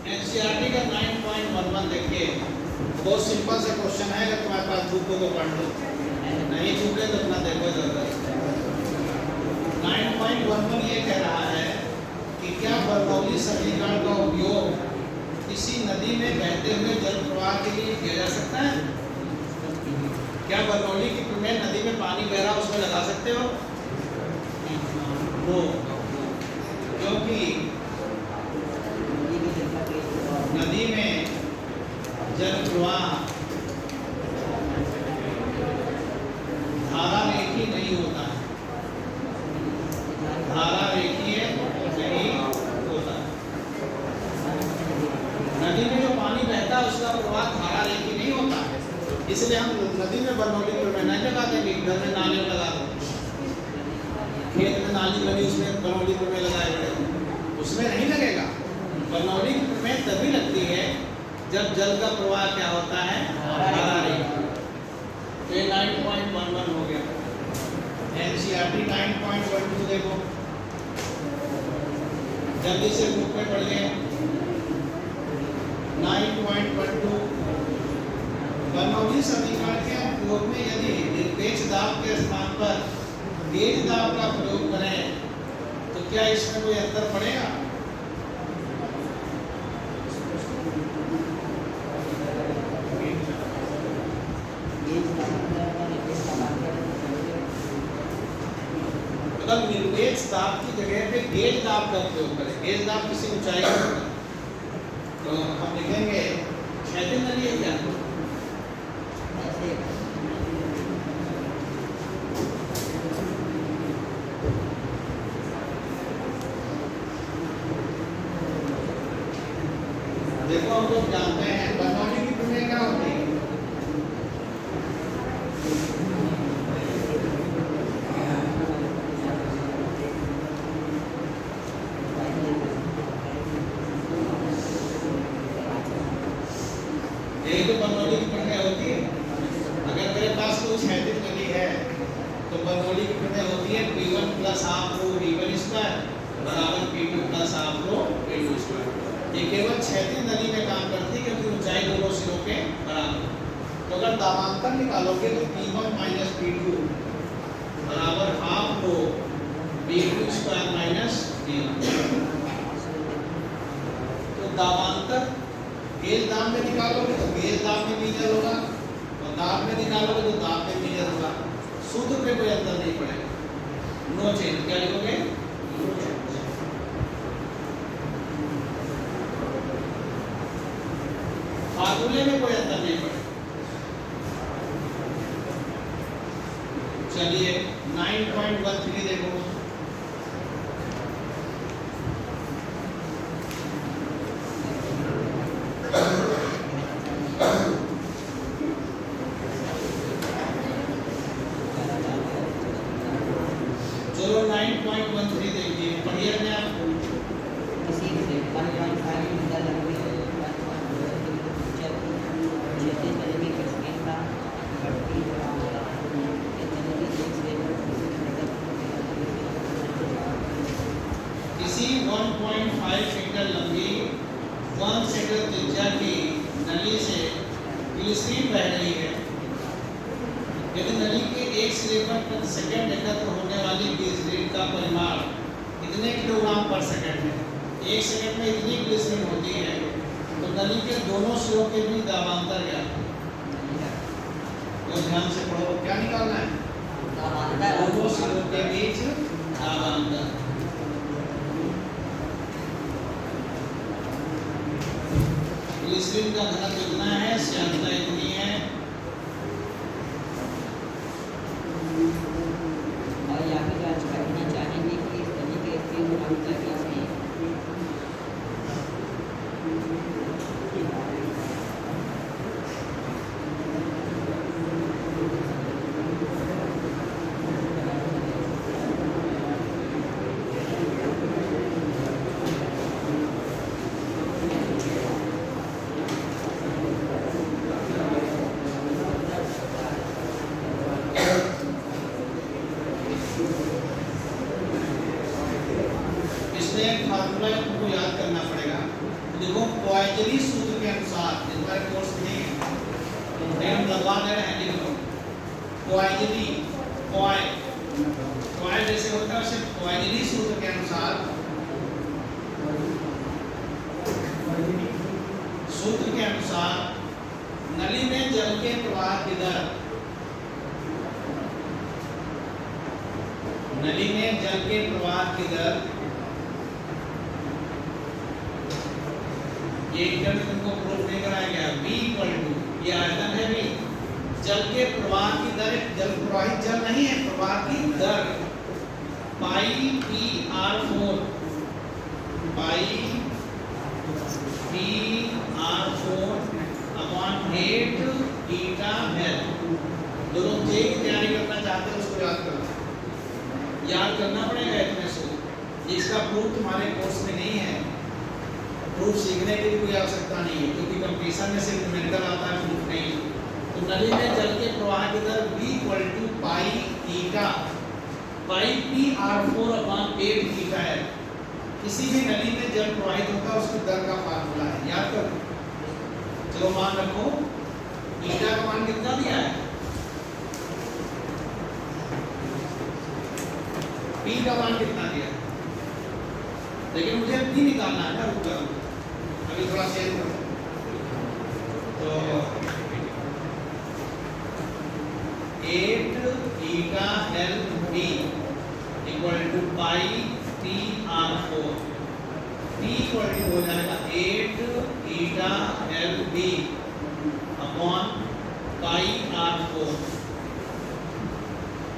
NCERT का 9.11 देखिए, बहुत सिंपल सा क्वेश्चन है। अगर तुम्हारे पास बुक हो तो पढ़ लो, नहीं छूटे तो अपना देखो जरूरत। 9.11 ये कह रहा है कि क्या बरनौली समीकरण का उपयोग किसी नदी में बहते हुए जल प्रवाह के लिए किया जा सकता है? क्या बरनौली की प्रमेय नदी में पानी बह रहा उसमें लगा सकते हो? नो, क्योंकि नदी में जल प्रवाह धारा रेखीय नहीं होता है, धारा रेखीय नहीं होता है। नदी में जो पानी बहता है उसका प्रवाह धारा रेखीय नहीं होता है, इसलिए हम नदी में बरनौली प्रमेय नहीं लगा देंगे। घर में नाले में लगा दो, खेत में नाली बनी उसमें बरनौली प्रमेय लगाए, उसमें नहीं लगेगा। बरनौली की प्रमेय तभी लगती है जब जल का प्रवाह क्या होता है, धारा रेखीय। तो ये 9.11 हो गया। एनसीईआरटी 9.12 देखो, जल्दी से बुक में पढ़िए। 9.12 बरनौली समीकरण के उपयोग में यदि निरपेक्ष दाब के स्थान पर तेज दाब का प्रयोग करें तो क्या इसमें कोई अंतर पड़ेगा? अगर निरपेक्ष दाब की जगह पे गेज दाब का प्रयोग करें, गेज दाब किसी ऊंचाई का होगा, तो हम लिखेंगे क्षैतिज नली है क्या? देखो हम लोग जानते हैं बरनौली की प्रमेय क्या होती है। यही तो बरनौली की प्रमेय होती है। अगर मेरे पास कोई क्षैतिज नली है तो बरनौली की प्रमेय होती है P1 plus half rho V1 square बराबर P2 प्लस हाफ रो P2 स्क्वायर। ये केवल क्षैतिज नली में काम करती है क्योंकि ऊंचाई दोनों सिरों के बराबर। तो अगर दाबांतर निकालोगे तो P1 माइनस P2 बराबर half rho V2 square minus V1। तो दाबांतर गेज दाब में निकालोगे तो गेज दाब में मीजर होगा, और दाब में निकालोगे तो दाब में मीजर होगा। सूत्र पे कोई अंतर नहीं पड़ेगा, नो चेंज। क्या लिखोगे? फार्मूले में कोई अंतर नहीं पड़ेगा। चलिए 9.13 देखो। चलो 9.13 देखिए, पढ़िए अपने आप। किसी 1.5 मीटर लंबी 1 सेकंड त्रिज्या की नली से ग्लिसरीन बह रही है। यदि नली के एक सिरे पर प्रति सेकंड एकत्र होने वाली ग्लिसरीन का परिमाण इतने किलोग्राम पर सेकंड है, एक सेकंड में इतनी ग्लिसरीन होती है, तो नली के दोनों सिरों के बीच दाबांतर क्या है? तो ध्यान से पढ़ो, क्या निकालना है? दोनों सिरों के बीच दाबांतर। ग्लिसरीन का घनत्व कितना है? श्यानता इतनी है। और यहाँ पे जांच करना चाहेंगे कि इस नदी के स्थिर गुणांक क्या है। पोइजनी सूत्र के अनुसार, हमारे कोर्स में नहीं है तो हम लगवा दे रहे हैं, लिख लो पोइजनी, पॉइंट जैसे होता है वैसे पोइजनी सूत्र के अनुसार, सूत्र के अनुसार नली में जल के प्रवाह की दर, नली में जल के प्रवाह की दर, ये इंटर में तुमको प्रूफ नहीं कराया गया, V इक्वल टू, ये आयतन है V, जल के प्रवाह की दर, जल प्रवाहित जल नहीं है, प्रवाह की दर pi P R 4, pi P R 4 upon 8 eta L. दोनों जे की तैयारी करना चाहते हैं उसको याद करना पड़ेगा इतने से। इसका प्रूफ तुम्हारे कोर्स में नहीं है, प्रूफ सीखने की कोई आवश्यकता नहीं है क्योंकि कंपटीशन में सिर्फ न्यूमेरिकल आता है, प्रूफ नहीं। तो नली में जल के प्रवाह की दर V equal to pi eta, pi P R 4 upon 8 eta है। किसी भी नली में जल प्रवाहित होता है उसकी दर का फार्मूला है, याद करो। चलो मान रखो ईटा का मान कितना दिया है, पी का मान कितना दिया है, लेकिन मुझे पी निकालना है ना, रुक करो अभी थोड़ा सेव करो। तो 8 eta L B equal to pi P R 4, P equal to हो जाएगा 8 eta L B upon pi R 4।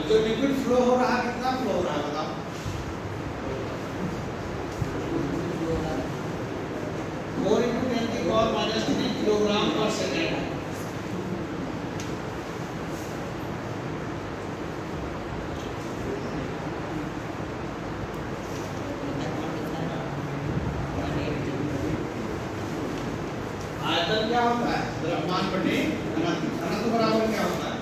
जो लिक्विड फ्लो हो रहा है कितना फ्लो हो रहा है बताओ, 4 into 10 की पावर माइनस 3 किलोग्राम पर सेकेंड। आयतन क्या होता है, द्रव्यमान बटे घनत्व बराबर क्या होता है,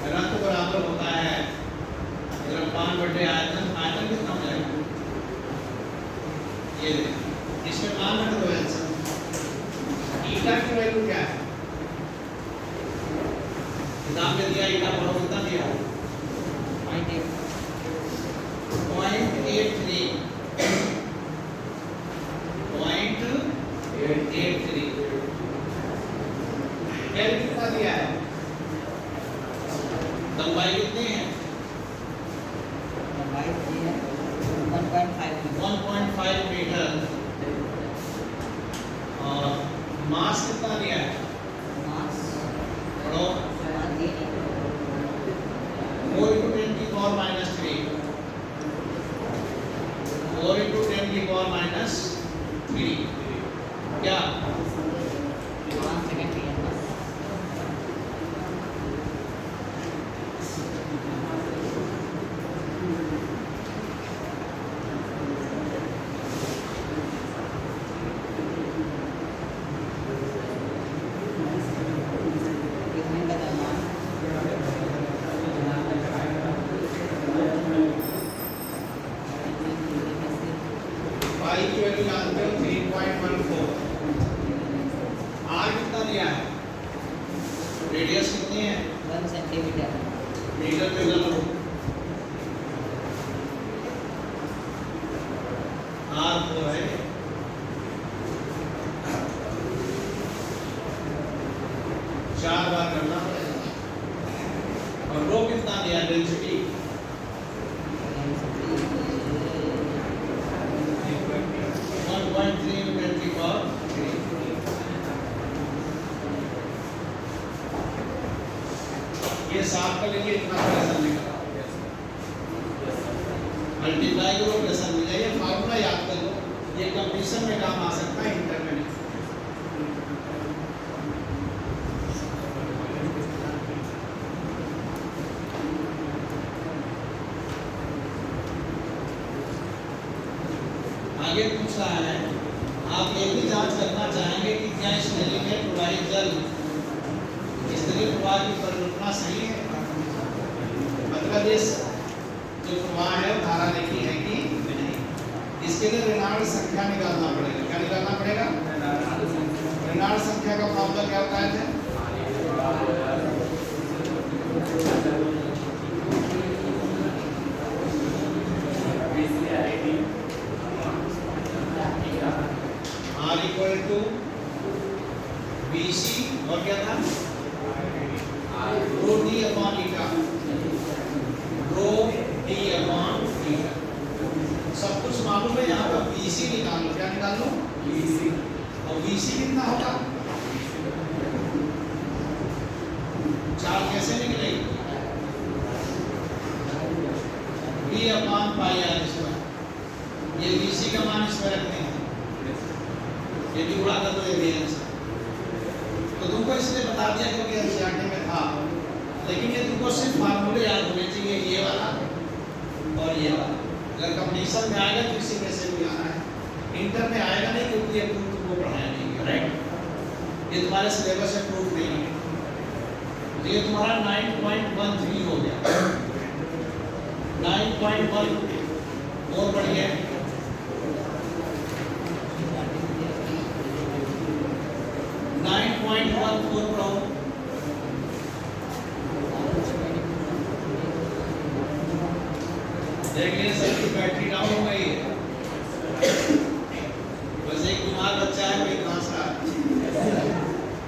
घनत्व बराबर होता है द्रव्यमान बटे आयतन। आयतन कितना हो जाएगा, ये देखो इसमें मान रख दो आंसर। ईटा की वैल्यू क्या है, किताब में दिया ईटा पढ़ो कितना दिया, 0.83 एल कितना दिया है, लंबाई कितनी है, 1.5 मीटर, और मास कितना दिया है, पढ़ो 4 into 10 की पावर माइनस 3, 4 into 10 की पावर माइनस 3 क्या, पाई की वैल्यू जानते हो 3.14, आर कितना दिया है, रेडियस कितनी है 1 सेंटीमीटर, मीटर पे चलो, आर तो है 4 बार करना पड़ेगा, और रो कितना दिया, डेंसिटी 1.3 into 10 की पावर 3। ये साफ कर लीजिए, इतना प्रेशर निकला, मल्टीप्लाई करो प्रेशर मिल जाएगा, फार्मूला याद कर लो, ये कंपटीशन में काम आ सकता है, इंटर में नहीं। आगे पूछ रहा है, आप ये भी जांच करना चाहेंगे कि क्या इस नली में प्रवाहित जल स्तरीय प्रवाह की परिकल्पना सही है, मतलब इस जो प्रवाह है वो धारा देखी है कि संख्या निकालना पड़ेगा। क्या निकालना पड़ेगा? रेनॉल्ड्स संख्या का फॉर्मूला क्या होता है? R इक्वल टू BC और क्या था? रो D अपॉन ईटा, रो D अपॉन ईटा। सब कुछ मालूम है। यहाँ पर BC निकाल लो। क्या निकाल लो? BC। और BC कितना होगा? 4 कैसे निकलेगी? B upon pi R square. ये BC का मान इसमें रखते हैं, ये भी उड़ा कर दो, ये भी आंसर। तो तुमको इसलिए बता दिया क्योंकि एनसीईआरटी में था, लेकिन ये तुमको सिर्फ फार्मूले याद होने चाहिए, ये वाला और ये वाला। अगर कंपटीशन में आएगा तो इसी में से भी आना है, इंटर में आएगा नहीं क्योंकि ये तुमको पढ़ाया नहीं है, राइट। ये तुम्हारे सिलेबस से प्रूफ नहीं है। तो ये तुम्हारा 9.13 हो गया, 9.1 और बढ़िया। 9.14 पढ़ो। देखिए सबकी बैटरी डाउन हो गई है, बस एक बीमार बच्चा है, वही खांस रहा है,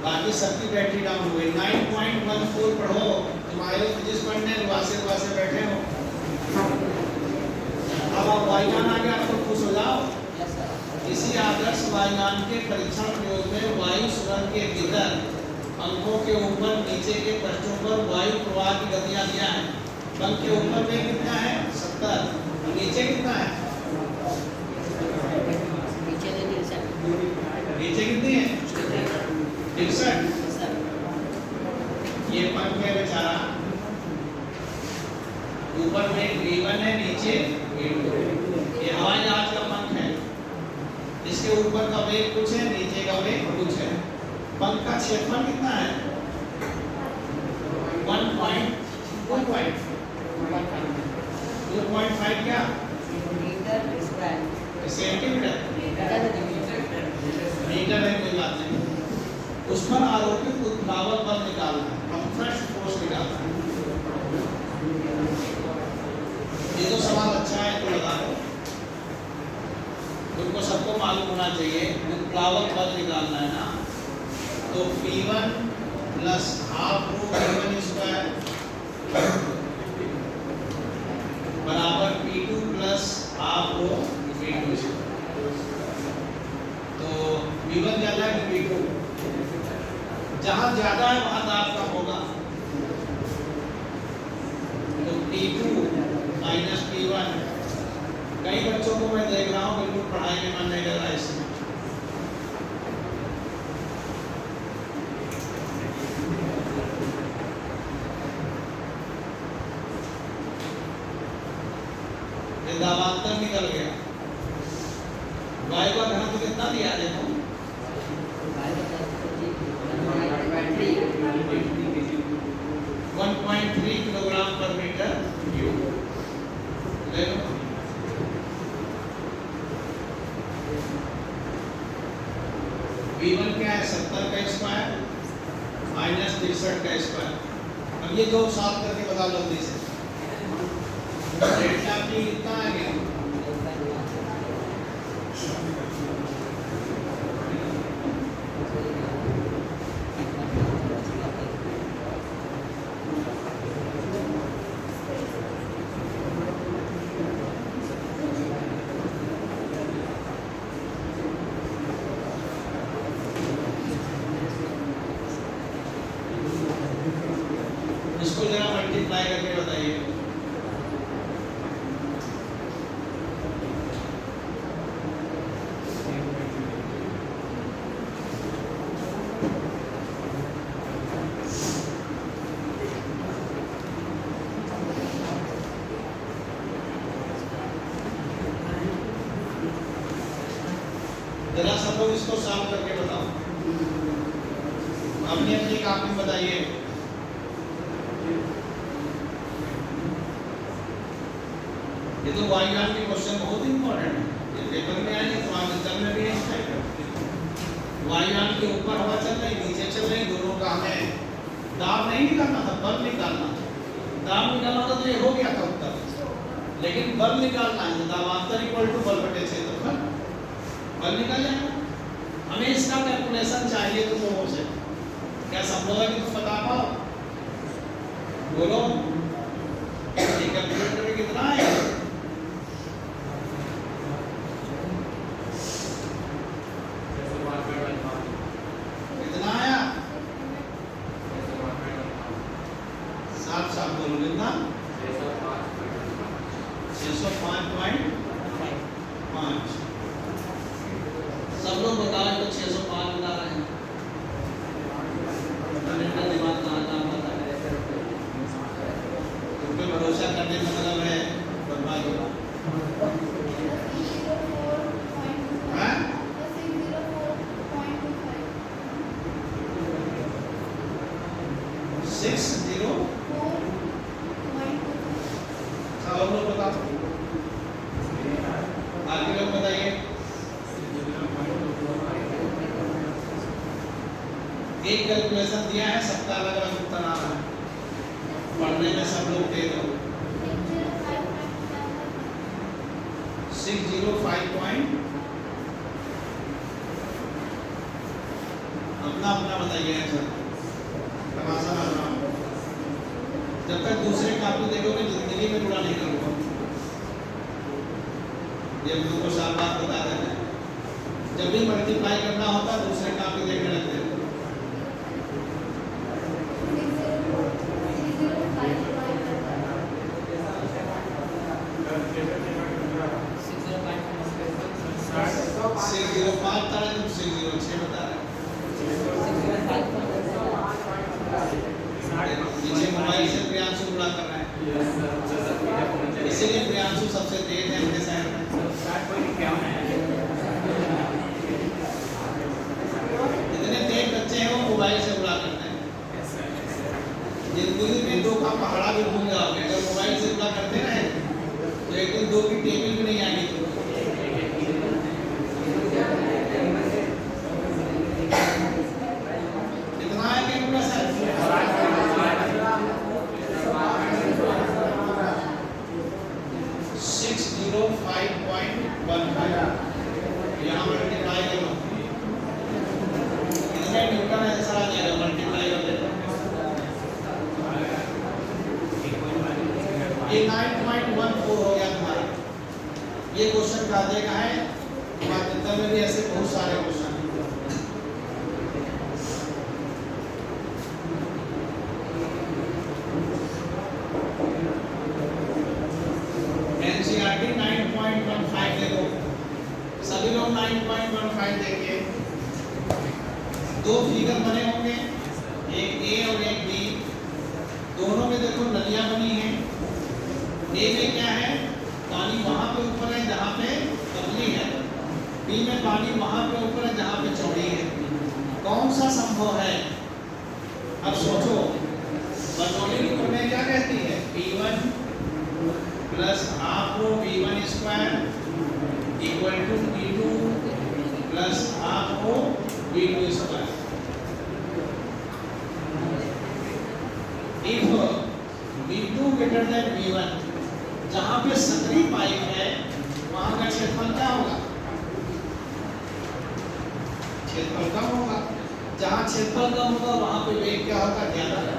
बाकी सबकी बैटरी डाउन हो गई। 9.14 पढ़ो। तुम्हारे फिजिक्स पढ़ने वासे बैठे हो। अब आप वायुयान आ गया, आपको खुश हो जाओ। इसी आदर्श वायुयान के परीक्षण प्रयोग में वायु सुरंग के भीतर पंखों के ऊपर नीचे के पृष्ठों पर वायु प्रवाह की गतियां दिया है। पंख के ऊपर में कितना है? 70, और नीचे कितना है? नीचे कितनी है? 63। ये पंख है बेचारा, ऊपर में V1 है, नीचे V2। ये हवाई जहाज का पंख है, इसके ऊपर का वेग कुछ है, नीचे का वेग कुछ है। पंख का क्षेत्रफल कितना है? 2.5 क्या? सेंटीमीटर, मीटर है, कोई बात नहीं। उस पर आरोपित उत्प्लावक बल निकालना है, कंप्रेस्ड फोर्स निकालना है। ये तो सवाल अच्छा है, तो लगा लो। तुमको सबको मालूम होना चाहिए, उत्प्लावक बल निकालना है ना, तो P1 प्लस हाफ रो P1 स्क्वायर बराबर P2 प्लस हाफ रो P2 स्क्वायर। तो P1 ज्यादा है कि P2? जहां ज्यादा है वहां दाब कम होगा, तो P2 माइनस P1। कई बच्चों को मैं देख रहा हूँ बिल्कुल पढ़ाई में मन नहीं लग रहा है इसमें। दाबांतर निकल गया। वायु का घनत्व कितना दिया देखो? 1.3 किलोग्राम पर मीटर क्यूब। ले लो। V1 क्या है? 70 का स्क्वायर माइनस 63 का स्क्वायर। अब ये दो साफ करके बता लो जल्दी से। डेल्टा P कितना आ गया? इसको जरा मल्टीप्लाई करके बताइए। जरा सब लोग इसको सॉल्व करके बताओ, अपनी अपनी कॉपी में बताइए। ये तो वायुयान के क्वेश्चन बहुत इंपॉर्टेंट है, ये पेपर में आएंगे तो आगे तल में भी है। वायुयान के ऊपर हवा चल रही, नीचे चल रही, दोनों का हमें दाब नहीं निकालना था, बल निकालना था। दाब निकालना था तो ये हो गया था उत्तर, लेकिन बल निकालना है। दाबांतर इक्वल टू बल बटे क्षेत्रफल, बल निकाल जाएगा। हमें इसका कैलकुलेशन चाहिए तुम लोगों से। क्या संभव है कि तुम बता पाओ? बोलो, ये कैलकुलेटर में कितना है? कितना आया? साफ साफ बोलो, कितना? 605.5। सब लोग बताओ तो 605 बता रहे हैं। दिमाग कहाँ काम होता है? तुम पे भरोसा करने का मतलब है बर्बाद होगा। हाँ? 604.25। और लोग बताओ, बाकी लोग बताइए। एक कैलकुलेशन दिया है, सबका अलग अलग उत्तर आ रहा है। पढ़ने में सब लोग तेज हो। 605 अपना अपना बताइए आंसर। तमाशा ना बनाओ। जब तक दूसरे कापी देखोगे जिंदगी में बुरा नहीं करूँगा। ये तुमको साफ बात बता देना है। जब भी मल्टीप्लाई करना होता है दूसरे कापी देखने लगते हैं। नीचे मोबाइल से प्रियांशु बुरा कर रहा है, इसीलिए प्रियांशु सबसे तेज है अपने शहर में। जितने तेज बच्चे हैं वो मोबाइल से बुरा करते हैं। जिंदगी में दो का पहाड़ा भी भूल जाओगे अगर मोबाइल से बुरा करते रहे तो एक दिन दो की टेबल भी नहीं आएगी। कितना है कैलकुलेशन? 605.15 यहाँ मल्टीप्लाई करो, कितने न्यूटन आंसर आ जाएगा? मल्टीप्लाई कर देना। ये 9.14 हो गया तुम्हारा। ये क्वेश्चन का देगा है माध्यमिक में भी ऐसे बहुत सारे क्वेश्चन। एनसीईआरटी 9.15 देखो, सभी लोग 9.15 देखिए। दो फिगर बने होंगे, एक ए और एक बी। दोनों में देखो नलियां बनी हैं। ए में क्या है? पानी वहां पे ऊपर है जहां पे पतली है। बी में पानी वहां पे ऊपर है जहां पे चौड़ी है। कौन सा संभव है? अब सोचो, बर्नौली की प्रमेय क्या कहती है? P1 plus half rho V1 square equal to P2 plus half rho V2 square. If V2 greater than V1, जहां पे संतरी पाइप है वहां का क्षेत्रफल क्या होगा? क्षेत्रफल कम होगा। जहां क्षेत्रफल कम होगा वहां पे वेग क्या होगा? ज्यादा होगा।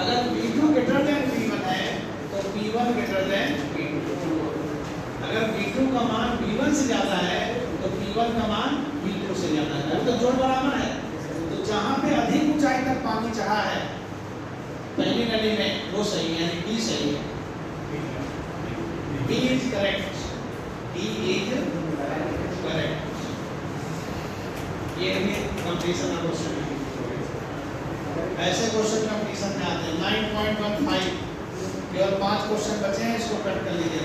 अगर V2 ग्रेटर देन V1 है तो P1 ग्रेटर देन P2। अगर V2 का मान V1 से ज्यादा है तो P1 का मान V2 से ज्यादा है। तो जोड़ बराबर है। तो जहां पे अधिक ऊंचाई तक पानी चढ़ा है पहली नली में वो सही है, यानी D सही है। D is correct. D is correct. ये भी कंपटीशन का क्वेश्चन है। ऐसे क्वेश्चन कंपटीशन में आते हैं। 9.15 केवल 5 क्वेश्चन बचे हैं, इसको कट कर लीजिए।